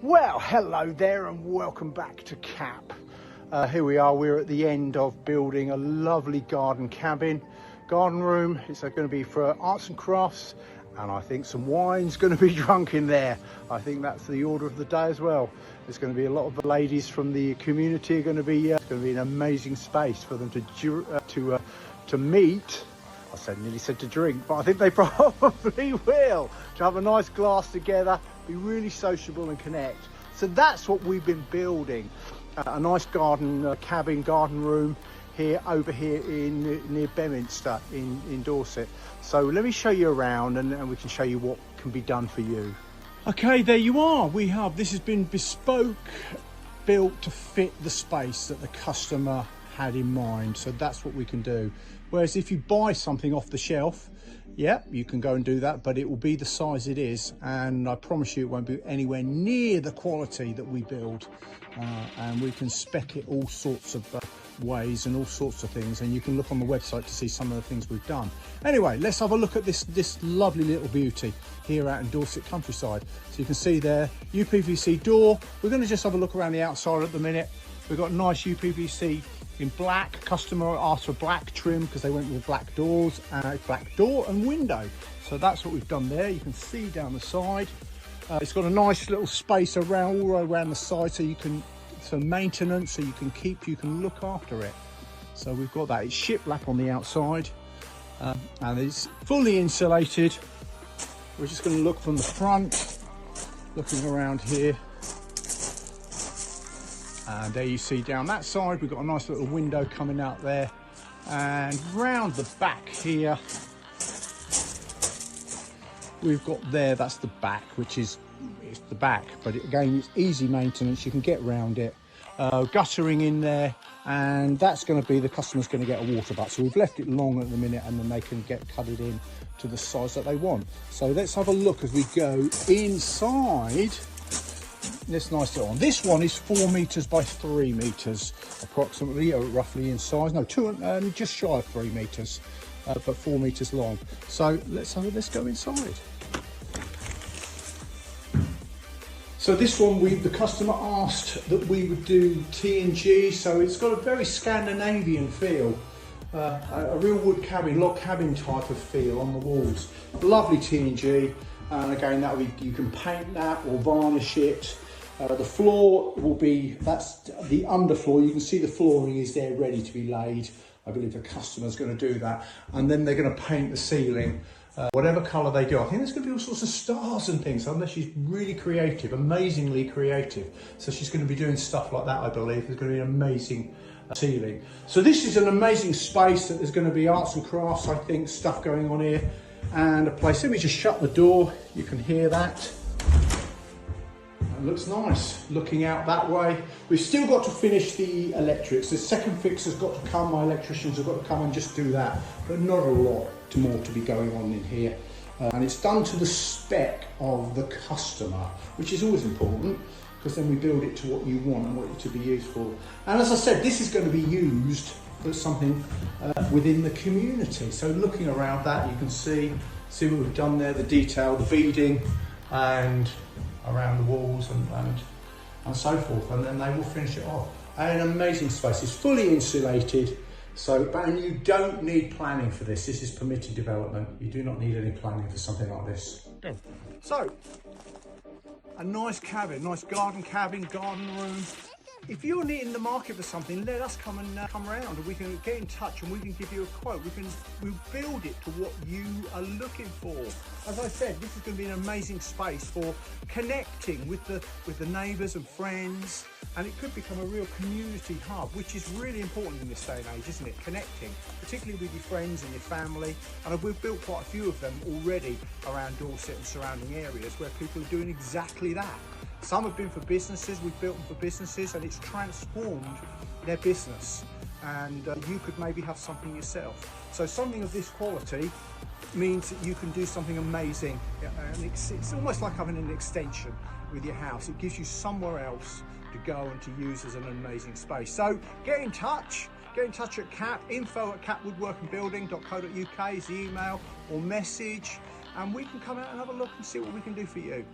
Well, hello there and welcome back to CAP. Here we are, we're at the end of building a lovely garden room. It's going to be for arts and crafts, and I think some wine's going to be drunk in there. I think that's the order of the day as well. There's going to be a lot of the ladies from the community are going to be, it's going to be an amazing space for them to meet. Nearly said to drink, but I think they probably will. To have a nice glass together, be really sociable and connect. So that's what we've been building. A nice garden room over here near Beaminster in Dorset. So let me show you around and we can show you what can be done for you. Okay, there you are. This has been bespoke, built to fit the space that the customer had in mind. So that's what we can do. Whereas if you buy something off the shelf, yeah, you can go and do that, but it will be the size it is, and I promise you it won't be anywhere near the quality that we build. And we can spec it all sorts of ways and all sorts of things, and you can look on the website to see some of the things we've done. Anyway, let's have a look at this lovely little beauty here out in Dorset countryside. So you can see there, uPVC door. We're going to just have a look around the outside at the minute. We've got nice uPVC in black. Customer asked for black trim because they went with black doors, black door and window. So that's what we've done there. You can see down the side. It's got a nice little space all around the side, so you can, maintenance, so you can look after it. So we've got that. It's shiplap on the outside, and it's fully insulated. We're just going to look from the front, looking around here. And there you see down that side, we've got a nice little window coming out there. And round the back here, we've got there, that's the back, it's the back. But again, it's easy maintenance, you can get round it. Guttering in there, and that's going to be, the customer's going to get a water butt. So we've left it long at the minute, and then they can cut it in to the size that they want. So let's have a look as we go inside. This nice little one. This one is 4 meters by 3 meters, approximately, or roughly in size. No, just shy of 3 meters, but 4 meters long. So let's go inside. So this one, the customer asked that we would do T&G, so it's got a very Scandinavian feel, a real wood cabin, log cabin type of feel on the walls. Lovely T&G, and again, you can paint that or varnish it. The floor will be, that's the underfloor. You can see the flooring is there ready to be laid. I believe the customer's going to do that. And then they're going to paint the ceiling, whatever colour they do. I think there's going to be all sorts of stars and things, unless she's really creative, amazingly creative. So she's going to be doing stuff like that, I believe. There's going to be an amazing ceiling. So this is an amazing space that there's going to be arts and crafts, I think, stuff going on here. And a place, let me just shut the door. You can hear that. It looks nice looking out that way. We've still got to finish the electrics. The second fix has got to come. My electricians have got to come and just do that, but not a lot more to be going on in here. And it's done to the spec of the customer, which is always important, because then we build it to what you want and what it to be used for. And as I said, this is going to be used for something within the community. So looking around that, you can see what we've done there, the detail, the beading, and around the walls and so forth, and then they will finish it off. And an amazing space. It's fully insulated, and you don't need planning for this. This is permitted development. You do not need any planning for something like this. So, a nice cabin, nice garden room. If you're in the market for something, let us come round, and we can get in touch and we can give you a quote. We'll build it to what you are looking for. As I said, this is going to be an amazing space for connecting with the neighbours and friends, and it could become a real community hub, which is really important in this day and age, isn't it? Connecting, particularly with your friends and your family. And we've built quite a few of them already around Dorset and surrounding areas where people are doing exactly that. Some have been for businesses, we've built them for businesses, and it's transformed their business. And you could maybe have something yourself. So something of this quality means that you can do something amazing. And it's almost like having an extension with your house. It gives you somewhere else to go and to use as an amazing space. So get in touch at CAP, info@capwoodworkandbuilding.co.uk is the email or message, and we can come out and have a look and see what we can do for you.